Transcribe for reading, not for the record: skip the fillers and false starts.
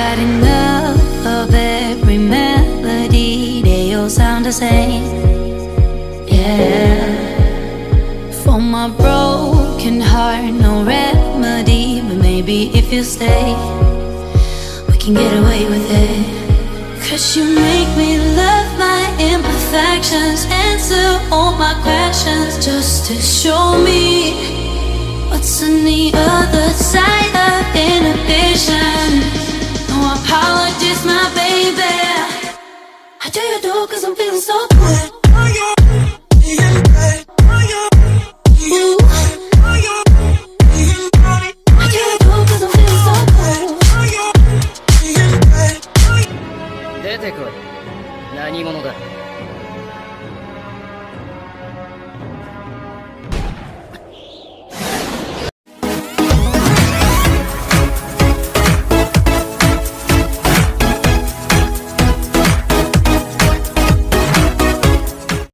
had enough of every melody. They all sound the same. Yeah. For my broken heart, no remedy. But maybe if you stay, we can get away with it. 'Cause you make me love my imperfections, answer all my questions, just to show me what's on the other side of inhibition. No apologies, my baby. I do you do 'cause I'm feeling so good. Ooh. I do you do 'cause I'm feeling so good. 出てこい。何者だ。